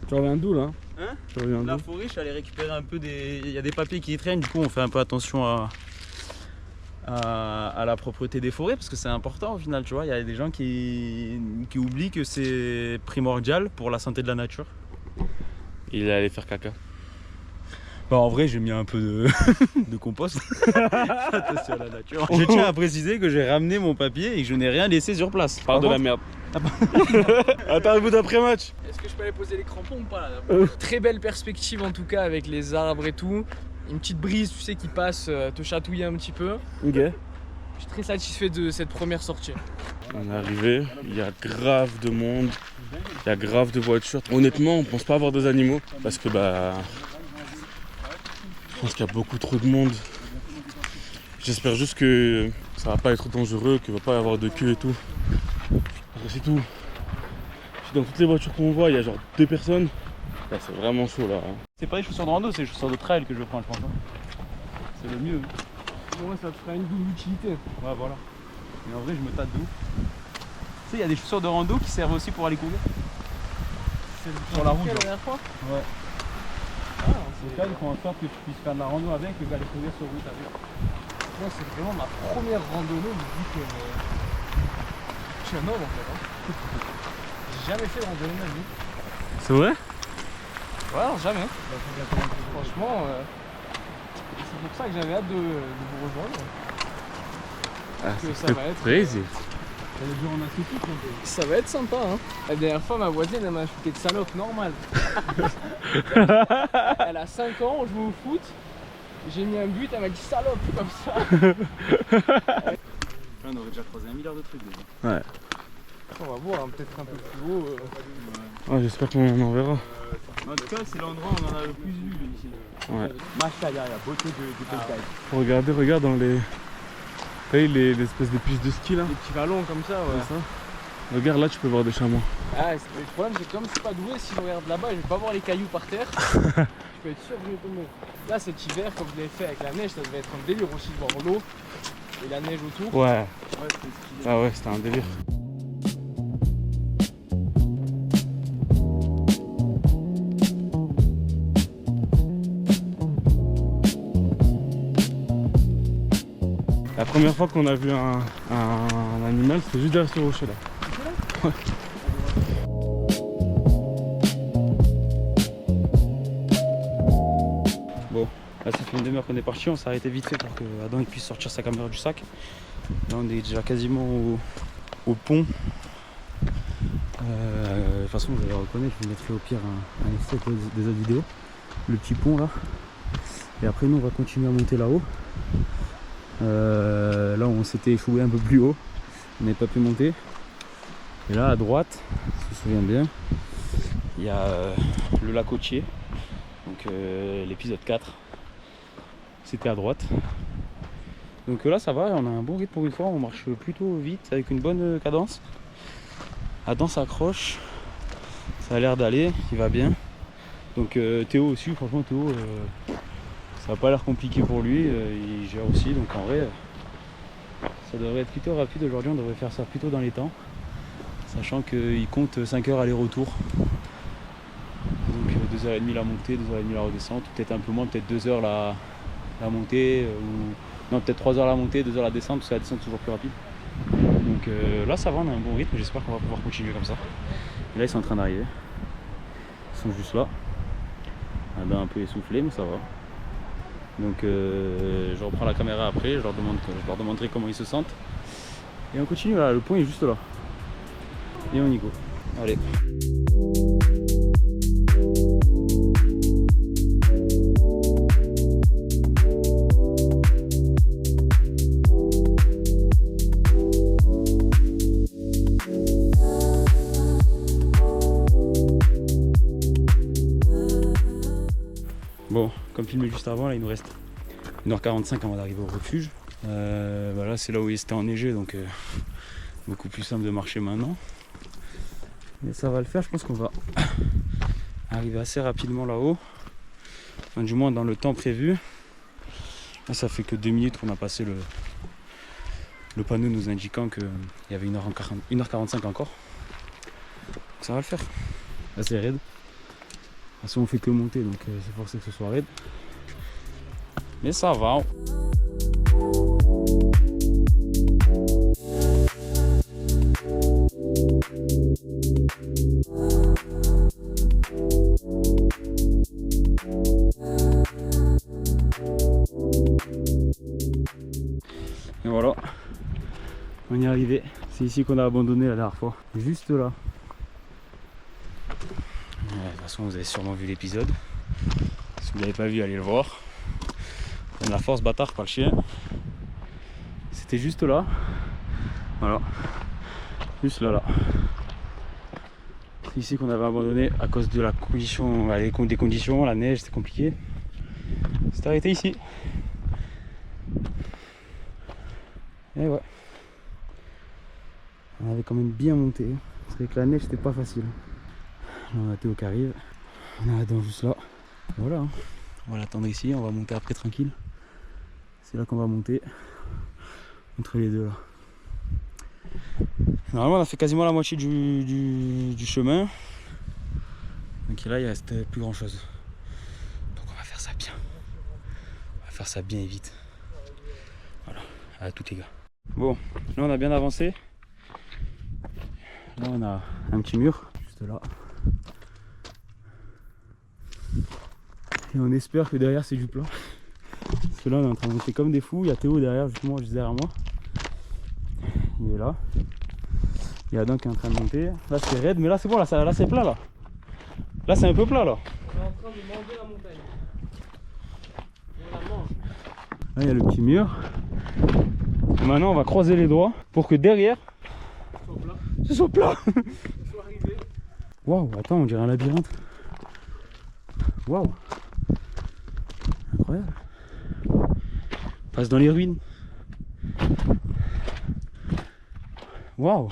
Tu reviens d'où là? Hein? Tu reviens La d'où? forêt, je suis allé récupérer un peu des... Il y a des papiers qui y traînent, du coup on fait un peu attention à la propreté des forêts parce que c'est important au final, tu vois. Il y a des gens qui oublient que c'est primordial pour la santé de la nature. Il est allé faire caca. Bah en vrai j'ai mis un peu de compost. Attention à la nature. Je tiens à préciser que j'ai ramené mon papier et que je n'ai rien laissé sur place. Parle de la merde. Attends, le bout d'après-match. Est-ce que je peux aller poser les crampons ou pas là? Très belle perspective en tout cas avec les arbres et tout. Une petite brise, tu sais, qui passe te chatouiller un petit peu. Ok. Je suis très satisfait de cette première sortie. On est arrivé, il y a grave de monde, il y a grave de voitures. Honnêtement, on pense pas avoir des animaux parce que bah, je pense qu'il y a beaucoup trop de monde. J'espère juste que ça va pas être dangereux, qu'il va pas y avoir de queue et tout. Parce que c'est tout. Si dans toutes les voitures qu'on voit, il y a genre 2 personnes, là c'est vraiment chaud là. C'est pas les chaussures de rando, c'est les chaussures de trail que je prends, je pense. C'est le mieux. Moi ça te fera une double utilité. Ouais, voilà. Mais en vrai, je me tâte de ouf. Tu sais, il y a des chaussures de rando qui servent aussi pour aller courir. Sur la route, La genre. dernière fois? Ouais. Ah, Les gars, ils font en sorte que tu puisses faire de la rando avec et aller courir sur route avec. moi c'est vraiment ma première randonnée, je me dis que je suis un homme en fait. Hein. J'ai jamais fait de randonnée de ma vie. C'est vrai? Ouais, alors jamais. Franchement, c'est pour ça que j'avais hâte de vous rejoindre. Que ça va être. crazy. Ça va être sympa, hein. La dernière fois, ma voisine, elle m'a shooté de salope normale. Elle a 5 ans, on joue au foot. J'ai mis un but, elle m'a dit salope, comme ça. On aurait déjà croisé 1 milliard de trucs déjà. Ouais. On va voir, hein, peut-être un peu plus haut. Ah, j'espère qu'on en verra. En tout cas, c'est l'endroit où on en a le plus vu ici. Ouais. Machka derrière, beauté de paysage. Regardez, regarde dans les. T'as vu les espèces de pistes de ski là? Des petits ballons comme ça, ouais. C'est ça. Regarde là, tu peux voir des chamois. Ah, le problème, c'est que comme je suis pas doué, si je regarde là-bas, je vais pas voir les cailloux par terre. Je peux être sûr que je vais tomber. Là, cet hiver, comme je l'ai fait avec la neige, ça devait être un délire aussi de voir l'eau et la neige autour. Ouais. Ouais, c'était stylé. Ah ouais, c'était un délire. La première fois qu'on a vu un animal, c'était juste derrière ce rocher là. Ouais. Bon, là ça fait une demi-heure qu'on est parti, on s'est arrêté vite fait pour que Adam il puisse sortir sa caméra du sac. Là on est déjà quasiment au pont. De toute façon vous allez reconnaître, je vous mettrai au pire un extrait des autres vidéos. Le petit pont là. Et après nous on va continuer à monter là-haut. Là on s'était échoué un peu plus haut, on n'avait pas pu monter. Et là à droite, si je me souviens bien, il y a le lac Côtier. Donc l'épisode 4, c'était à droite. Donc là ça va, on a un bon rythme pour une fois, on marche plutôt vite avec une bonne cadence. Adam s'accroche, ça a l'air d'aller, il va bien. Donc Théo aussi, franchement Théo, ça n'a pas l'air compliqué pour lui, il gère aussi, donc en vrai ça devrait être plutôt rapide aujourd'hui, on devrait faire ça plutôt dans les temps. Sachant qu'il compte 5 heures aller-retour. Donc 2h30 la montée, 2h30 la redescente, peut-être un peu moins, peut-être 2 heures la montée, ou non peut-être 3 heures la montée, 2 heures la descente, parce que la descente est toujours plus rapide. Donc là ça va, on a un bon rythme, j'espère qu'on va pouvoir continuer comme ça. Et là ils sont en train d'arriver. Ils sont juste là. Un peu essoufflé mais ça va. Donc je reprends la caméra après, je leur demanderai comment ils se sentent. Et on continue là, le point est juste là. Et on y go. Allez. Bon, comme filmé juste avant, là il nous reste 1h45 avant d'arriver au refuge. Voilà, c'est là où il s'était enneigé, donc beaucoup plus simple de marcher maintenant. Mais ça va le faire, je pense qu'on va arriver assez rapidement là-haut. Enfin, du moins dans le temps prévu. Là, ça fait que 2 minutes qu'on a passé le panneau nous indiquant qu'il y avait 1h45 encore. Donc ça va le faire. Là c'est raide. toute façon on fait que monter donc c'est forcé que ce soit raide. Mais ça va. Et voilà, on y est arrivé. C'est ici qu'on a abandonné la dernière fois. Juste là. Ouais, de toute façon, vous avez sûrement vu l'épisode. Si vous ne l'avez pas vu, allez le voir. Donne la force, bâtard, pas le chien. C'était juste là. Voilà. Juste là, là. C'est ici qu'on avait abandonné à cause de la condition, des conditions, la neige, c'était compliqué. C'est arrêté ici. Et ouais. On avait quand même bien monté. Parce qu'avec la neige, c'était pas facile. Là, on a Théo qui arrive. On a Adam juste là. Voilà. On va l'attendre ici. On va monter après tranquille. C'est là qu'on va monter. Entre les deux là. Normalement, on a fait quasiment la moitié du chemin. Donc là, il reste plus grand chose. Donc on va faire ça bien. On va faire ça bien et vite. Voilà. À tous les gars. Bon, là on a bien avancé. Là on a un petit mur, juste là. Et on espère que derrière c'est du plat. Parce que là on est en train de monter comme des fous. Il y a Théo derrière, justement, juste derrière moi. Il est là. Il y a Adam qui est en train de monter. Là c'est raide, mais là c'est bon, là c'est plat là. Là c'est un peu plat là. On est en train de manger la montagne. On la mange. Là il y a le petit mur. Et maintenant on va croiser les doigts pour que derrière ce soit plat. Waouh, attends, on dirait un labyrinthe. Waouh. Incroyable. On passe dans les ruines. Waouh.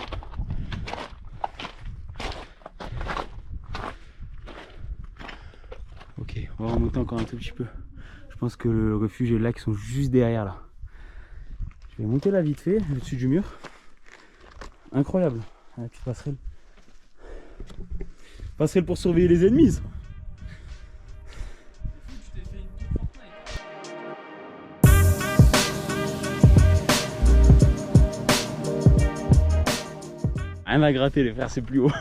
Ok, on va remonter encore un tout petit peu. Je pense que le refuge et le lac sont juste derrière là. Je vais monter là vite fait, au-dessus du mur. Incroyable, la petite passerelle. Passerelle pour surveiller les ennemis ça. Rien à gratter les frères, c'est plus haut.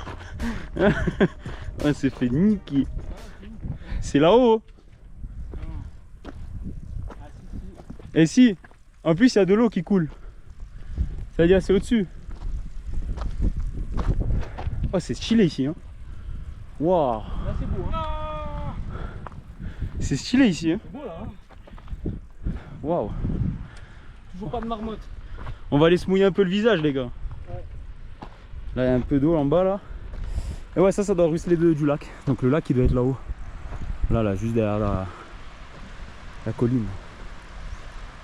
On s'est fait niquer. C'est là-haut. Et si, en plus il y a de l'eau qui coule. C'est-à-dire c'est au-dessus. Oh c'est stylé ici hein. Waouh. Là c'est beau hein. C'est stylé ici hein. C'est beau là hein. Waouh. Toujours pas de marmotte. On va aller se mouiller un peu le visage les gars. Ouais. Là il y a un peu d'eau en bas là. Et ouais ça doit ruisseler du lac. Donc le lac il doit être là-haut. Là juste derrière la colline.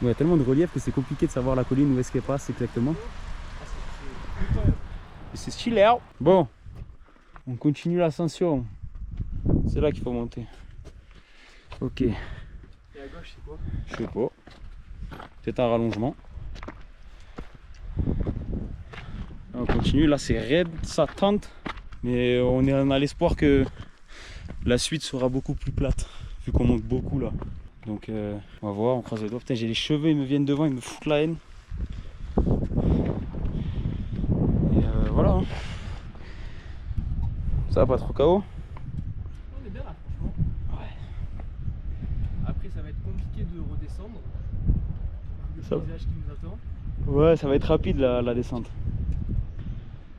Il y a tellement de relief que c'est compliqué de savoir la colline où est-ce qu'elle passe exactement. C'est stylé. Bon, on continue l'ascension. C'est là qu'il faut monter. Ok. Et à gauche c'est quoi? Je sais pas. Peut-être un rallongement. On continue. Là c'est raide, ça tente. Mais on a l'espoir que la suite sera beaucoup plus plate. Vu qu'on monte beaucoup là. Donc on va voir, on croise les doigts. Putain j'ai les cheveux, ils me viennent devant, ils me foutent la haine. Et voilà. Hein. Ça va pas trop KO. On est bien là franchement. Ouais. Après ça va être compliqué de redescendre. Le Ça va. paysage qui nous attend. Ouais ça va être rapide la descente.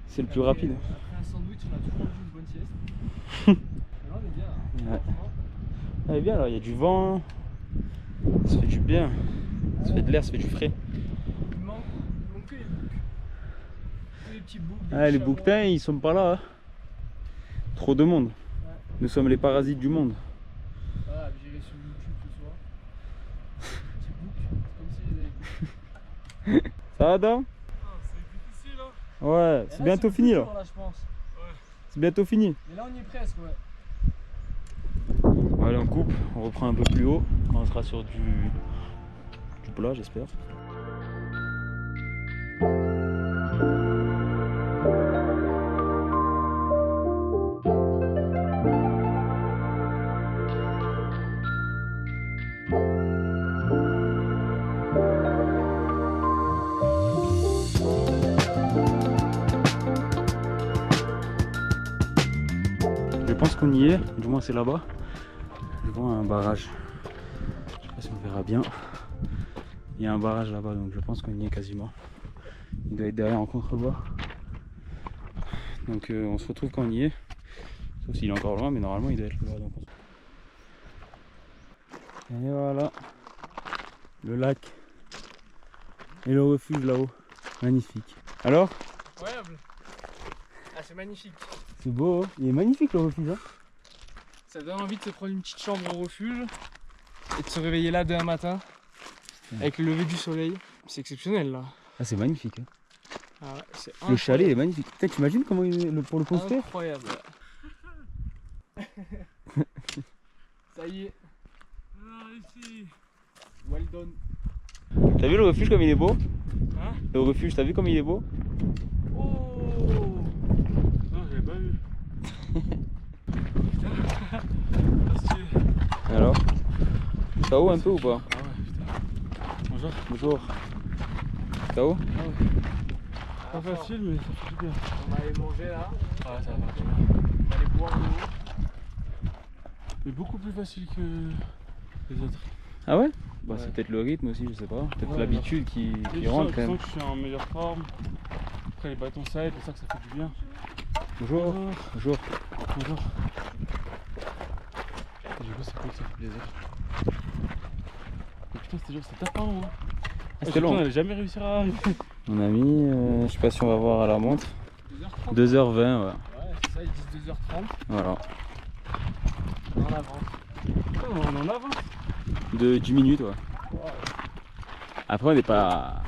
C'est le plus Après, rapide. Après un sandwich on a toujours envie d'une bonne sieste. Mais là on est bien là. Ouais. Franchement. Ah, bien là, il y a du vent. Ça fait du bien. Ça fait de l'air, ça fait du frais. Il manque que les boucs. Que les petits boucs. des Ah, les chamois. bouquetins ils sont pas là. Hein. Trop de monde. Ouais. Nous sommes les parasites du monde. Voilà, j'irai sur YouTube ce soir. Petits boucs, comme si je les avais boucs. Ça va Adam? Ah, c'est difficile hein. Ouais, Et c'est là, bientôt le fini plus là. dur, je pense. C'est bientôt fini. Mais là on y est presque ouais. Allez on coupe, on reprend un peu plus haut. Quand on sera sur du plat j'espère. je pense qu'on y est, du moins c'est là-bas. Je vois un barrage. Je sais pas si on verra bien. Il y a un barrage là-bas, donc je pense qu'on y est quasiment. Il doit être derrière en contrebas. Donc on se retrouve quand on y est. Sauf s'il est encore loin, mais normalement il doit être là. Donc et voilà, le lac et le refuge là-haut. Magnifique. Alors? Incroyable. Ah, c'est magnifique. C'est beau, hein, il est magnifique le refuge. Hein. Ça donne envie de se prendre une petite chambre au refuge et de se réveiller là demain matin avec le lever du soleil. C'est exceptionnel là. Ah, c'est magnifique. Hein. Ah ouais, c'est Le chalet est magnifique. Putain, t'imagines comment il est pour le construire? incroyable. Ça y est. Ah, ici. Well done. T'as vu le refuge comme il est beau? Hein? Le refuge, t'as vu comme il est beau? Oh. Non, j'avais pas vu. Putain. Ah, stylé. Alors? T'as haut un peu ou pas? Ah ouais, putain. Bonjour. Bonjour. T'as haut? Pas facile, mais ça fait du bien. On va aller manger là. Ah, ça va. On va aller boire l'eau. Mais beaucoup plus facile que les autres. Ah ouais? Bah Ouais. c'est peut-être le rythme aussi, je sais pas. Peut-être Ouais, l'habitude qui Et rentre je quand sens même. que je suis en meilleure forme. Après les bâtons ça aide, c'est ça que ça fait du bien. Bonjour. Bonjour. Bonjour. Du coup c'est cool, ça fait plaisir. Mais putain c'était dur, c'était tapant hein. C'était long. On allait jamais réussir à arriver. Mon ami, je sais pas si on va voir à la montre. 2h30. 2h20, ouais. Ouais, c'est ça, ils disent 2h30. Voilà. On en avance. Putain, on en avance. De 10 minutes, ouais. Après on n'est pas...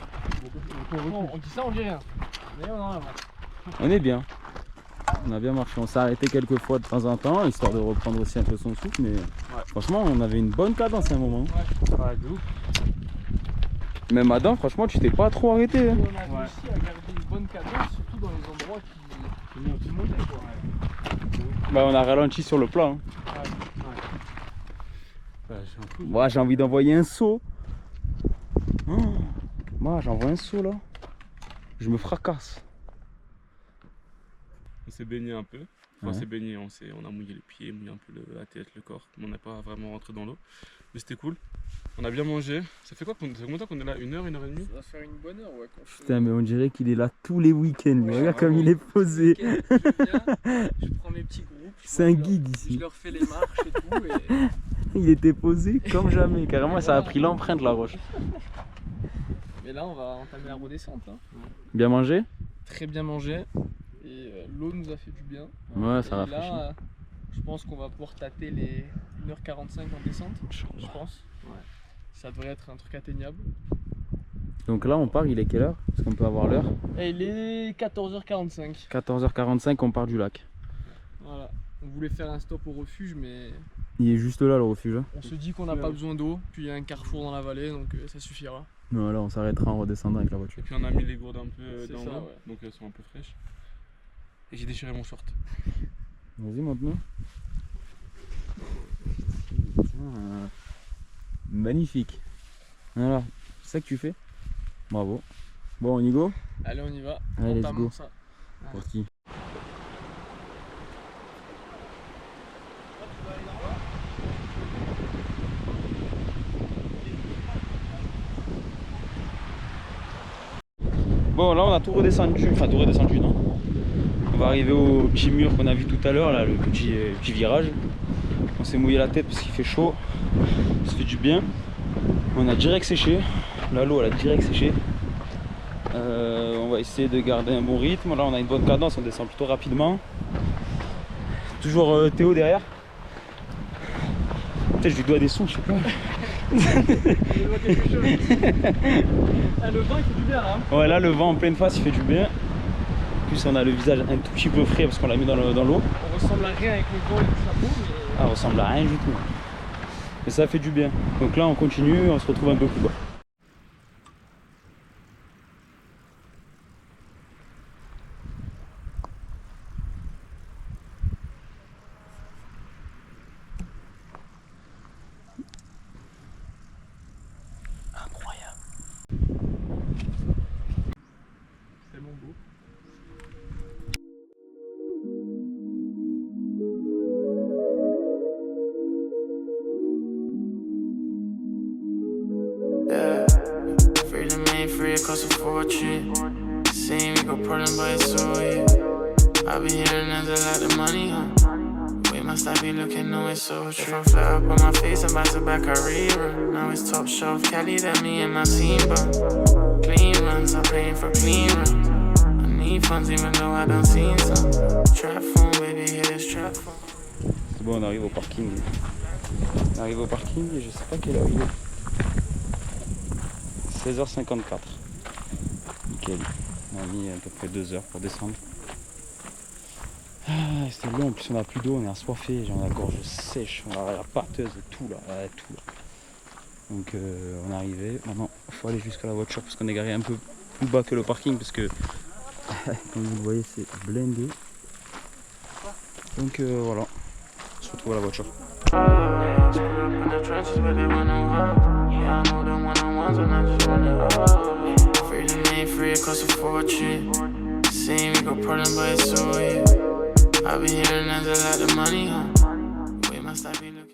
On dit ça, on dit rien. Mais on en avance. On est bien. On a bien marché. On s'est arrêté quelques fois de temps en temps, histoire de reprendre aussi un peu son souffle. Mais franchement, on avait une bonne cadence à un moment. Ouais, de ouf. Même Adam, franchement, tu t'es pas trop arrêté. Hein. On a réussi à garder une bonne cadence, surtout dans les endroits qui montaient quoi. Bah, on a ralenti sur le plat. Hein. Bah, j'ai un coup. Moi, j'ai envie d'envoyer un saut. Oh, moi, j'envoie un saut là. Je me fracasse. On s'est baigné un peu. Enfin, Ouais. on s'est baigné, on a mouillé les pieds, mouillé un peu la tête, le corps. Mais on n'a pas vraiment rentré dans l'eau. Mais c'était cool. On a bien mangé. Ça fait quoi? Ça fait combien de temps qu'on est là? 1 heure, 1 heure et demie? Ça va faire une bonne heure, ouais. Quand je... Putain, mais on dirait qu'il est là tous les week-ends. Ouais, Regarde comme il est posé. Je viens, je prends mes petits groupes. C'est un guide Je ici. leur fais les marches et tout. Et... Il était posé comme jamais. Carrément, ça a pris l'empreinte la roche. Mais là, on va entamer la redescente. Hein. Bien mangé? Très bien mangé. Et l'eau nous a fait du bien. Ouais, ça et rafraîchit. là, je pense qu'on va pouvoir tâter les 1h45 en descente. Je pense. Ouais. Ça devrait être un truc atteignable. Donc là, on part. Il est quelle heure? Est-ce qu'on peut avoir l'heure? Et il est 14h45. 14h45, on part du lac. Voilà. On voulait faire un stop au refuge, mais Il est juste là, le refuge. Hein. on se dit qu'on n'a pas besoin d'eau. Puis il y a un carrefour dans la vallée, donc ça suffira. Non, là, on s'arrêtera en redescendant avec la voiture. Et puis on a mis les gourdes un peu C'est dans ça, l'eau. ouais. Donc elles sont un peu fraîches. Et j'ai déchiré mon short. Vas-y, maintenant. Magnifique. Voilà, c'est ça que tu fais. Bravo. Bon, on y go. Allez, on y va. Allez, let's Entamons go. ça. Parti. Bon, là on a tout redescendu, enfin tout redescendu, non. On va arriver au petit mur qu'on a vu tout à l'heure, là, le petit virage. On s'est mouillé la tête parce qu'il fait chaud, ça fait du bien. On a direct séché, là l'eau elle a direct séché. On va essayer de garder un bon rythme, là on a une bonne cadence, on descend plutôt rapidement. Toujours Théo derrière. Peut-être je lui dois des sons, je sais pas. Le vent il fait du bien là. Ouais, là le vent en pleine face il fait du bien. En plus on a le visage un tout petit peu frais parce qu'on l'a mis dans l'eau. On ressemble à rien avec le vent et le chapeau, mais. Ah, on ressemble à rien du tout. Mais ça fait du bien. Donc là on continue, on se retrouve un peu plus bas. Incroyable. C'est tellement beau. fortune. See me go pulling, but it's so yeah. I be hearing there's a lot of money, huh? We must not be looking, no, it's so true. If I'm flat up on my face, I'm about to back a rerun. Now it's top shelf, Cali, that me and my team, but clean runs, I'm paying for clean runs. I need funds even though I don't see some. Trap phone, baby, hit this trap phone. C'est bon, on arrive au parking. On arrive au parking et je sais pas quelle heure il est. 16h54. Nickel. On a mis à peu près 2 heures pour descendre. Ah, c'était long, en plus on a plus d'eau, on est assoiffé, on a la gorge sèche, on a la pâteuse et tout là, tout là. Donc on est arrivé, maintenant il faut aller jusqu'à la voiture parce qu'on est garé un peu plus bas que le parking parce que comme vous le voyez c'est blindé. Donc voilà, on se retrouve à la voiture. See me go pulling, but it's so yeah. I be hearing there's a lot of money, huh? We must not be looking.